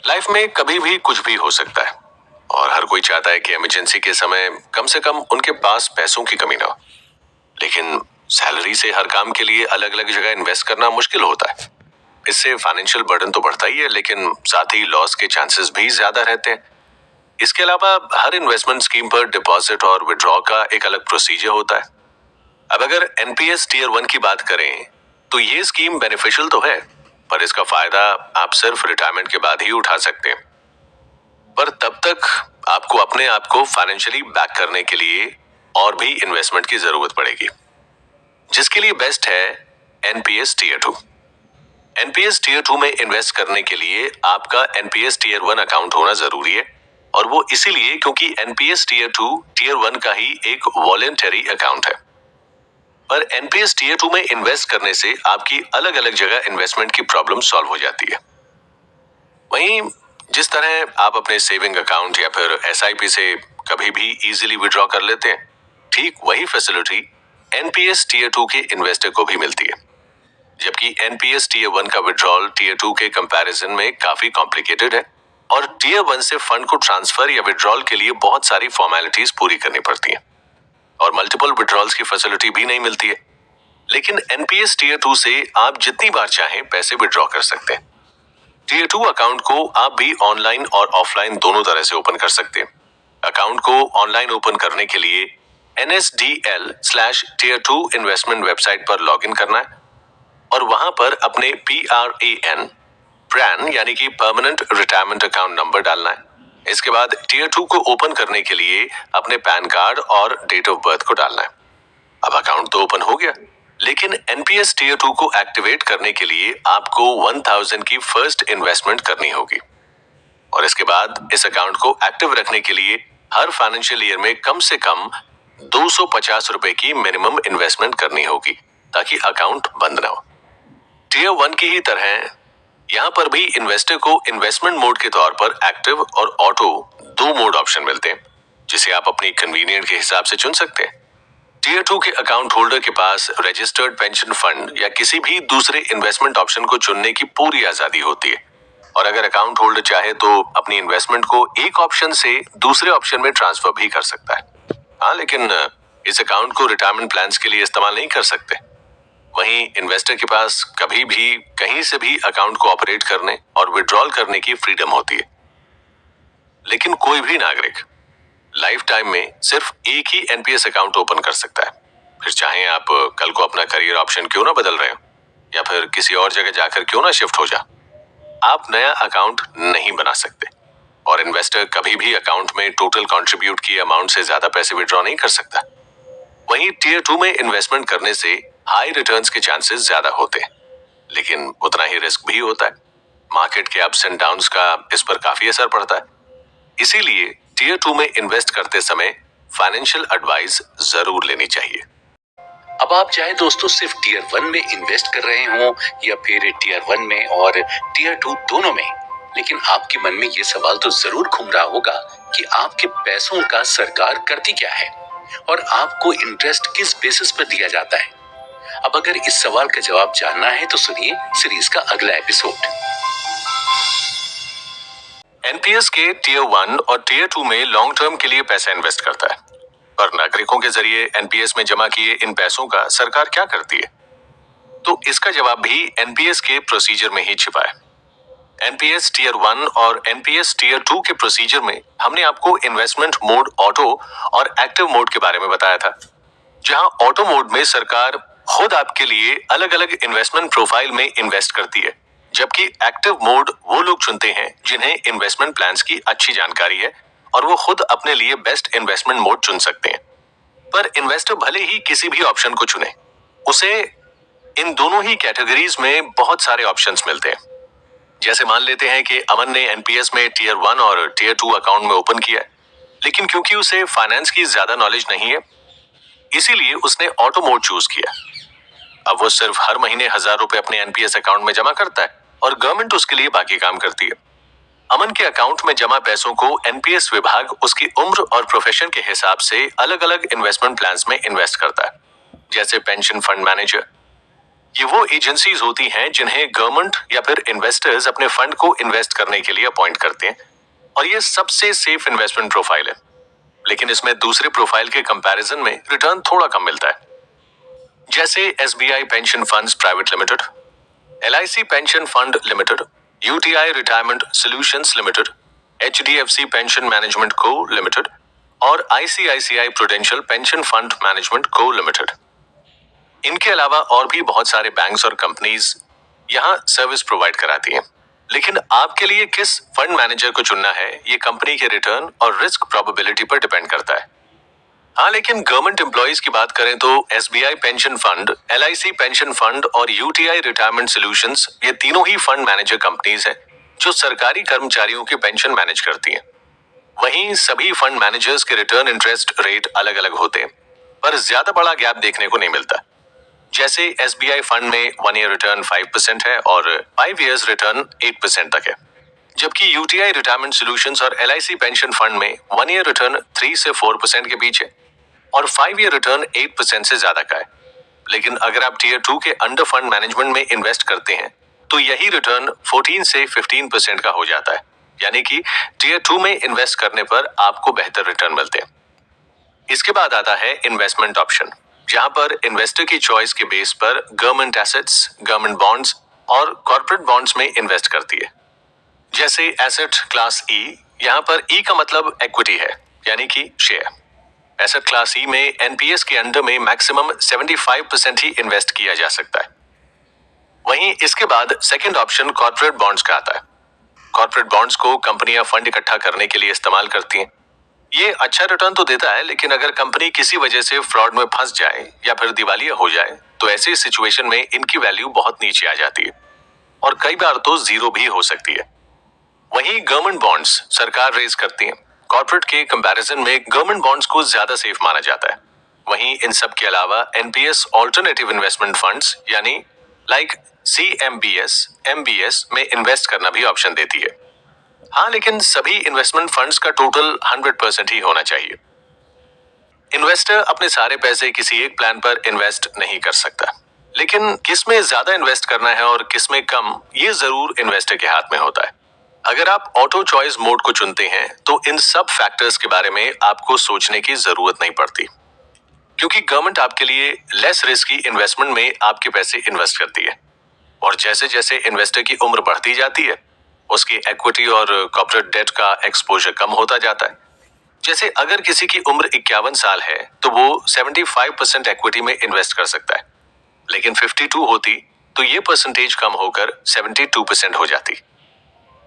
Life में कभी भी कुछ भी हो सकता है और हर कोई चाहता है कि इमरजेंसी के समय कम से कम उनके पास पैसों की कमी ना हो। लेकिन सैलरी से हर काम के लिए अलग अलग जगह इन्वेस्ट करना मुश्किल होता है। इससे फाइनेंशियल बर्डन तो बढ़ता ही है, लेकिन साथ ही लॉस के चांसेस भी ज्यादा रहते हैं। इसके अलावा हर इन्वेस्टमेंट स्कीम पर डिपॉजिट और विड्रॉ का एक अलग प्रोसीजर होता है। अब अगर एनपीएस टियर 1 की बात करें तो ये स्कीम बेनिफिशियल तो है, पर इसका फायदा आप सिर्फ रिटायरमेंट के बाद ही उठा सकते हैं। पर तब तक आपको अपने आप को फाइनेंशियली बैक करने के लिए और भी इन्वेस्टमेंट की जरूरत पड़ेगी, जिसके लिए बेस्ट है एनपीएस टियर 2। एनपीएस टियर 2 में इन्वेस्ट करने के लिए आपका एनपीएस टियर 1 अकाउंट होना जरूरी है, और वो इसीलिए क्योंकि एनपीएस टियर 2 टियर 1 का ही एक वॉलेंटरी अकाउंट है। पर एनपीएस टियर 2 में इन्वेस्ट करने से आपकी अलग अलग जगह इन्वेस्टमेंट की प्रॉब्लम सॉल्व हो जाती है। वहीं जिस तरह आप अपने सेविंग अकाउंट या फिर एसआईपी से कभी भी इजीली विड्रॉ कर लेते हैं, ठीक वही फैसिलिटी एनपीएस टियर 2 के इन्वेस्टर को भी मिलती है। जबकि एनपीएस टियर 1 का विड्रॉल टियर 2 के कंपैरिजन में काफी कॉम्प्लिकेटेड है, और टियर 1 से फंड को ट्रांसफर या विड्रॉल के लिए बहुत सारी फॉर्मेलिटीज पूरी करनी पड़ती हैं और मल्टीपल विड्रॉल्स की फैसिलिटी भी नहीं मिलती है। लेकिन एनपीएस टियर 2 से आप जितनी बार चाहें पैसे विड्रॉ कर सकते हैं। टियर 2 अकाउंट को आप भी ऑनलाइन और ऑफलाइन दोनों तरह से ओपन कर सकते हैं। अकाउंट को ऑनलाइन ओपन करने के लिए nsdl/tier2 इन्वेस्टमेंट वेबसाइट पर लॉगिन करना है और वहां पर अपने PRAN यानी कि परमानेंट रिटायरमेंट अकाउंट नंबर डालना है। इसके बाद टियर 2 को ओपन करने के लिए अपने पैन कार्ड और डेट ऑफ बर्थ को डालना है। अब अकाउंट तो ओपन हो गया, लेकिन एनपीएस टियर 2 को एक्टिवेट करने के लिए आपको 1000 की फर्स्ट इन्वेस्टमेंट करनी होगी, और इसके बाद इस अकाउंट को एक्टिव रखने के लिए हर फाइनेंशियल ईयर में कम से कम 250 रुपए की मिनिमम इन्वेस्टमेंट करनी होगी ताकि अकाउंट बंद ना हो। टियर 1 की ही तरह यहाँ पर भी इन्वेस्टर को इन्वेस्टमेंट मोड के तौर पर एक्टिव और ऑटो दो मोड ऑप्शन मिलते हैं, जिसे आप अपनी कन्वीनियंट के हिसाब से चुन सकते हैं। टियर 2 के अकाउंट होल्डर के पास रजिस्टर्ड पेंशन फंड या किसी भी दूसरे इन्वेस्टमेंट ऑप्शन को चुनने की पूरी आजादी होती है, और अगर अकाउंट होल्डर चाहे तो अपनी इन्वेस्टमेंट को एक ऑप्शन से दूसरे ऑप्शन में ट्रांसफर भी कर सकता है। हाँ, लेकिन इस अकाउंट को रिटायरमेंट प्लान्स के लिए इस्तेमाल नहीं कर सकते। वहीं इन्वेस्टर के पास कभी भी कहीं से भी अकाउंट को ऑपरेट करने और विड्रॉल करने की फ्रीडम होती है। लेकिन कोई भी नागरिक लाइफ टाइम में सिर्फ एक ही एनपीएस अकाउंट ओपन कर सकता है। फिर चाहे आप कल को अपना करियर ऑप्शन क्यों ना बदल रहे हो या फिर किसी और जगह जाकर क्यों ना शिफ्ट हो जा, आप नया अकाउंट नहीं बना सकते, और इन्वेस्टर कभी भी अकाउंट में टोटल कंट्रीब्यूट की अमाउंट से ज्यादा पैसे विड्रॉ नहीं कर सकता। वहीं टियर 2 में इन्वेस्टमेंट करने से हाई रिटर्न्स के चांसेस ज्यादा होते हैं, लेकिन उतना ही रिस्क भी होता है। मार्केट के अप्स एंड डाउन्स का इस पर काफी असर पड़ता है। इसीलिए टियर 2 में इन्वेस्ट करते समय फाइनेंशियल एडवाइस जरूर लेनी चाहिए। अब आप चाहे दोस्तों सिर्फ टियर 1 में इन्वेस्ट कर रहे हो या फिर टियर 1 में और टियर 2 दोनों में, लेकिन आपके मन में ये सवाल तो जरूर घूम रहा होगा कि आपके पैसों का सरकार करती क्या है और आपको इंटरेस्ट किस बेसिस पर दिया जाता है। अब अगर इस सवाल का जवाब जानना है तो सुनिए सीरीज का अगला एपिसोड। एनपीएस के टियर 1 और टियर 2 में लॉन्ग टर्म के लिए पैसा इन्वेस्ट करता है, पर नागरिकों के जरिए एनपीएस में जमा किए इन पैसों का सरकार क्या करती है? तो इसका जवाब भी एनपीएस के प्रोसीजर में ही छिपा है। एनपीएस टियर 1 और एनपीएस टियर 2 के प्रोसीजर में हमने आपको इन्वेस्टमेंट मोड ऑटो और एक्टिव मोड के बारे में बताया था, जहां ऑटो मोड में सरकार खुद आपके लिए अलग अलग इन्वेस्टमेंट प्रोफाइल में इन्वेस्ट करती है, जबकि एक्टिव मोड वो लोग चुनते हैं जिन्हें इन्वेस्टमेंट प्लान्स की अच्छी जानकारी है और वो खुद अपने लिए बेस्ट इन्वेस्टमेंट मोड चुन सकते हैं। पर इन्वेस्टर भले ही किसी भी ऑप्शन को चुने, उसे इन दोनों ही कैटेगरीज में बहुत सारे ऑप्शंस मिलते हैं। जैसे मान लेते हैं कि अमन ने एनपीएस में टियर 1 और टियर 2 अकाउंट में ओपन किया है, लेकिन क्योंकि उसे फाइनेंस की ज्यादा नॉलेज नहीं है, इसीलिए उसने ऑटो मोड चूज किया। अब वो सिर्फ हर महीने 1000 रुपए अपने एनपीएस अकाउंट में जमा करता है और गवर्नमेंट उसके लिए बाकी काम करती है। अमन के अकाउंट में जमा पैसों को एनपीएस विभाग उसकी उम्र और प्रोफेशन के हिसाब से अलग अलग इन्वेस्टमेंट प्लान्स में इन्वेस्ट करता है, जैसे पेंशन फंड मैनेजर, ये वो एजेंसीज होती हैं जिन्हें गवर्नमेंट या फिर इन्वेस्टर्स अपने फंड को इन्वेस्ट करने के लिए अपॉइंट करते हैं, और ये सबसे सेफ इन्वेस्टमेंट प्रोफाइल है। लेकिन इसमें दूसरे प्रोफाइल के कंपैरिजन में रिटर्न थोड़ा कम मिलता है, जैसे SBI pension funds private limited, LIC pension fund limited, UTI retirement solutions limited, HDFC pension management को लिमिटेड और ICICI prudential pension fund management को लिमिटेड। इनके अलावा और भी बहुत सारे बैंक्स और कंपनीज यहाँ सर्विस प्रोवाइड कराती हैं, लेकिन आपके लिए किस फंड मैनेजर को चुनना है ये कंपनी के रिटर्न और रिस्क प्रोबेबिलिटी पर डिपेंड करता है। हाँ, लेकिन गवर्नमेंट एम्प्लॉइज की बात करें तो SBI pension fund, LIC pension fund और UTI रिटायरमेंट सॉल्यूशंस ये तीनों ही फंड मैनेजर कंपनीज हैं जो सरकारी कर्मचारियों की पेंशन मैनेज करती हैं। वहीं सभी फंड मैनेजर्स के रिटर्न इंटरेस्ट रेट अलग अलग होते हैं, पर ज्यादा बड़ा गैप देखने को नहीं मिलता। जैसे SBI फंड में 1 ईयर रिटर्न 5% है और 5 इयर्स रिटर्न 8% तक है, जबकि UTI रिटायरमेंट सॉल्यूशंस और LIC पेंशन फंड में 1 ईयर रिटर्न 3 से 4% के बीच है और 5 ईयर रिटर्न 8% से ज्यादा का है। लेकिन अगर आप टीयर 2 के अंडर फंड मैनेजमेंट में इन्वेस्ट करते हैं तो यही रिटर्न 14 से 15% का हो जाता है, यानी कि टीयर 2 में इन्वेस्ट करने पर आपको बेहतर रिटर्न मिलते हैं। इसके बाद आता है इन्वेस्टमेंट ऑप्शन, जहां पर इन्वेस्टर की चॉइस के बेस पर गवर्नमेंट एसेट्स, गवर्नमेंट बॉन्ड्स और कॉर्पोरेट बॉन्ड्स में इन्वेस्ट करती है। जैसे एसेट क्लास E, यहाँ पर E का मतलब इक्विटी है, यानी कि शेयर। एसेट क्लास E में NPS के अंडर में मैक्सिमम 75% ही इन्वेस्ट किया जा सकता है। वहीं इसके बाद सेकंड ऑप्शन कॉर्पोरेट बॉन्ड्स का आता है। कॉर्पोरेट बॉन्ड्स को कंपनियां फंड इकट्ठा करने के लिए इस्तेमाल करती हैं। ये अच्छा रिटर्न तो देता है, लेकिन अगर कंपनी किसी वजह से फ्रॉड में फंस जाए या फिर दिवालिया हो जाए तो ऐसी सिचुएशन में इनकी वैल्यू बहुत नीचे आ जाती है और कई बार तो जीरो भी हो सकती है। वहीं गवर्नमेंट बॉन्ड्स सरकार रेज करती है। कॉर्पोरेट के कंपैरिजन में गवर्नमेंट बॉन्ड्स को ज्यादा सेफ माना जाता है। वहीं इन सब के अलावा NPS ऑल्टरनेटिव इन्वेस्टमेंट फंड्स यानी लाइक CMBS, MBS में इन्वेस्ट करना भी ऑप्शन देती है। हाँ, लेकिन सभी इन्वेस्टमेंट फंड्स का टोटल 100% ही होना चाहिए। इन्वेस्टर अपने सारे पैसे किसी एक प्लान पर इन्वेस्ट नहीं कर सकता, लेकिन किस में ज्यादा इन्वेस्ट करना है और किस में कम, ये जरूर इन्वेस्टर के हाथ में होता है। अगर आप ऑटो चॉइस मोड को चुनते हैं तो इन सब फैक्टर्स के बारे में आपको सोचने की जरूरत नहीं पड़ती, क्योंकि गवर्नमेंट आपके लिए लेस रिस्की इन्वेस्टमेंट में आपके पैसे इन्वेस्ट करती है और जैसे जैसे इन्वेस्टर की उम्र बढ़ती जाती है उसकी इक्विटी और कॉर्पोरेट डेट का एक्सपोजर कम होता जाता है। जैसे अगर किसी की उम्र 51 साल है तो वो 75% इक्विटी में इन्वेस्ट कर सकता है, लेकिन 52 होती तो ये परसेंटेज कम होकर 72% हो जाती।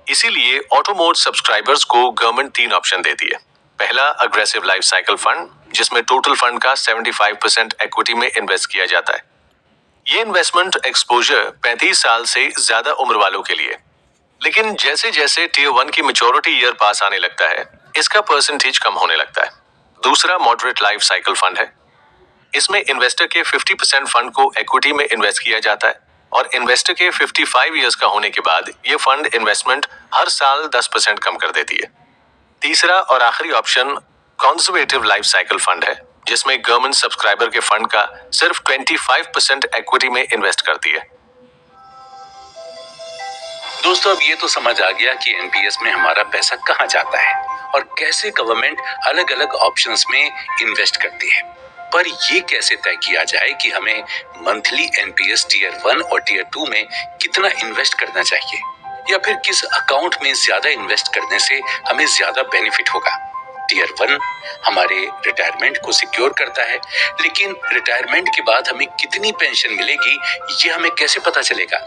इसीलिए ऑटो मोड सब्सक्राइबर्स को गवर्नमेंट 3 ऑप्शन देती है। पहला अग्रेसिव लाइफ साइकिल फंड, जिसमें टोटल फंड का 75% इक्विटी में इन्वेस्ट किया जाता है। ये इन्वेस्टमेंट एक्सपोजर 35 साल से ज्यादा उम्र वालों के लिए, लेकिन जैसे जैसे टीयर 1 की मैच्योरिटी ईयर पास आने लगता है इसका परसेंटेज कम होने लगता है। दूसरा मॉडरेट लाइफ साइकिल फंड है। इसमें इन्वेस्टर के 50% फंड को इक्विटी में इन्वेस्ट किया जाता है और इन्वेस्टर के 55 इयर्स का होने के बाद ये फंड इन्वेस्टमेंट हर साल 10% कम कर देती है। तीसरा और आखिरी option conservative life cycle fund है, जिसमें गवर्नमेंट सब्सक्राइबर के फंड का सिर्फ 25% इक्विटी में इन्वेस्ट करती है। दोस्तों, अब ये तो समझ आ गया कि NPS में हमारा पैसा कहाँ जाता है और कैसे गवर्नमेंट अलग अलग ऑप्शंस में इन्वेस्ट करती है। पर ये कैसे तय किया जाए कि हमें मंथली NPS टीयर 1 और टीयर 2 में कितना इन्वेस्ट करना चाहिए, या फिर किस अकाउंट में ज्यादा इन्वेस्ट करने से हमें ज्यादा बेनिफिट होगा। टीयर 1 हमारे रिटायरमेंट को सिक्योर करता है, लेकिन रिटायरमेंट के बाद हमें कितनी पेंशन मिलेगी ये हमें कैसे पता चलेगा,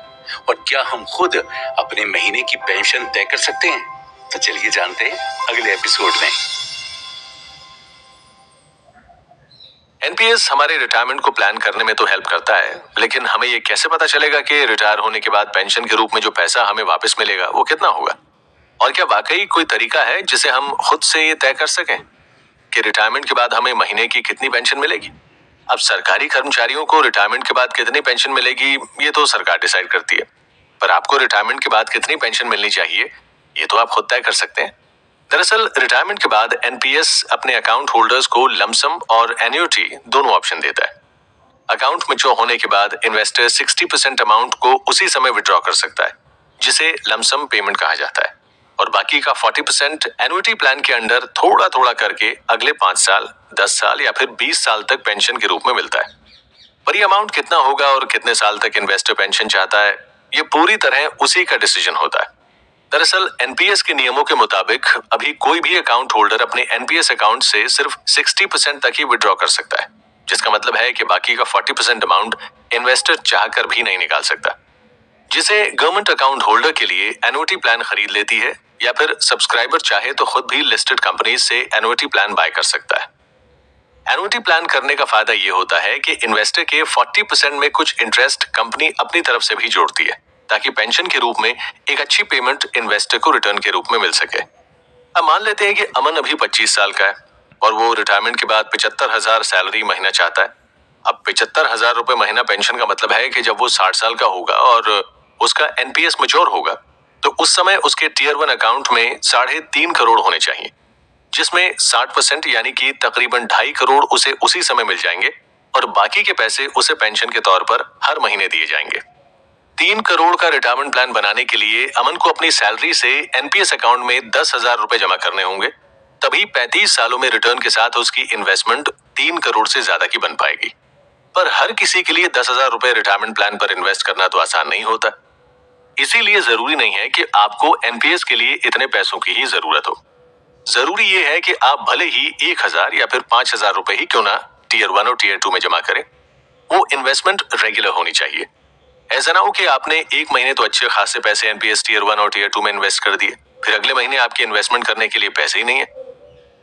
और क्या हम खुद अपने महीने की पेंशन तय कर सकते हैं? तो चलिए जानते हैं अगले एपिसोड में। NPS हमारे रिटायरमेंट को प्लान करने में तो हेल्प करता है, लेकिन हमें ये कैसे पता चलेगा कि रिटायर होने के बाद पेंशन के रूप में जो पैसा हमें वापस मिलेगा वो कितना होगा? और क्या वाकई कोई तरीका है जिसे हम खुद से ये तय कर सकें कि रिटायरमेंट के बाद हमें महीने की कितनी पेंशन मिलेगी? अब सरकारी कर्मचारियों को रिटायरमेंट के बाद कितनी पेंशन मिलेगी ये तो सरकार डिसाइड करती है, पर आपको रिटायरमेंट के बाद कितनी पेंशन मिलनी चाहिए ये तो आप खुद तय कर सकते हैं। दरअसल रिटायरमेंट के बाद NPS अपने अकाउंट होल्डर्स को लमसम और एन्युटी दोनों ऑप्शन देता है। अकाउंट मैच्योर होने के बाद इन्वेस्टर 60% अमाउंट को उसी समय विड्रॉ कर सकता है, जिसे लमसम पेमेंट कहा जाता है, और बाकी का 40% एन्युटी प्लान के अंडर थोड़ा थोड़ा करके अगले 5 साल, 10 साल या फिर 20 साल तक पेंशन के रूप में मिलता है। पर ये अमाउंट कितना होगा और कितने साल तक इन्वेस्टर पेंशन चाहता है, ये पूरी तरह उसी का डिसीजन होता है। दरअसल एनपीएस के नियमों के मुताबिक अभी कोई भी अकाउंट होल्डर अपने एनपीएस अकाउंट से सिर्फ 60% तक ही विड्रॉ कर सकता है, जिसका मतलब है कि बाकी का 40% अमाउंट इन्वेस्टर चाहकर भी नहीं निकाल सकता, जिसे गवर्नमेंट अकाउंट होल्डर के लिए एन्युटी प्लान खरीद लेती है, या फिर सब्सक्राइबर चाहे तो खुद भी लिस्टेड कंपनी से एन्युटी प्लान बाय कर सकता है। एन्युटी प्लान करने का फायदा ये होता है कि इन्वेस्टर के 40% में कुछ इंटरेस्ट कंपनी अपनी तरफ से भी जोड़ती है, ताकि पेंशन के रूप में एक अच्छी पेमेंट इन्वेस्टर को रिटर्न के रूप में मिल सके। अब मान लेते हैं कि अमन अभी 25 साल का है और वो रिटायरमेंट के बाद 75,000 सैलरी महीना चाहता है। अब 75,000 रुपए महीना पेंशन का मतलब है कि जब वो 60 साल का होगा और उसका एनपीएस मैच्योर होगा, तो उस समय उसके टियर 1 अकाउंट में 3.5 करोड़ होने चाहिए, जिसमें 60% यानी कि तकरीबन 2.5 करोड़ उसे उसी समय मिल जाएंगे, और बाकी के पैसे उसे पेंशन के तौर पर हर महीने दिए जाएंगे। 3 करोड़ का रिटायरमेंट प्लान बनाने के लिए अमन को अपनी सैलरी से एनपीएस अकाउंट में 10,000 रुपए जमा करने होंगे, तभी 35 सालों में रिटर्न के साथ उसकी इन्वेस्टमेंट 3 करोड़ से ज्यादा की बन पाएगी। पर हर किसी के लिए 10,000 रुपए रिटायरमेंट प्लान पर इन्वेस्ट करना तो आसान नहीं होता। इसीलिए जरूरी नहीं है कि आपको एनपीएस के लिए इतने पैसों की ही जरूरत हो। जरूरी ये है कि आप भले ही 1,000 या फिर 5,000 रुपए ही क्यों ना टियर 1 और टियर 2 में जमा करें, वो इन्वेस्टमेंट रेगुलर होनी चाहिए। ऐसा ना हो कि आपने एक महीने तो अच्छे खासे पैसे एनपीएस टियर 1 और टियर 2 में इन्वेस्ट कर दिए, फिर अगले महीने आपकी इन्वेस्टमेंट करने के लिए पैसे ही नहीं है।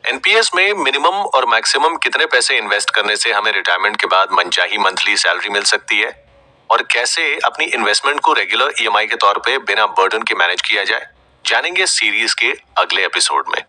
एनपीएस में मिनिमम और मैक्सिमम कितने पैसे इन्वेस्ट करने से हमें रिटायरमेंट के बाद मनचाही मंथली सैलरी मिल सकती है, और कैसे अपनी इन्वेस्टमेंट को रेगुलर ईएमआई के तौर पे बिना बर्डन के मैनेज किया जाए, जानेंगे सीरीज के अगले एपिसोड में।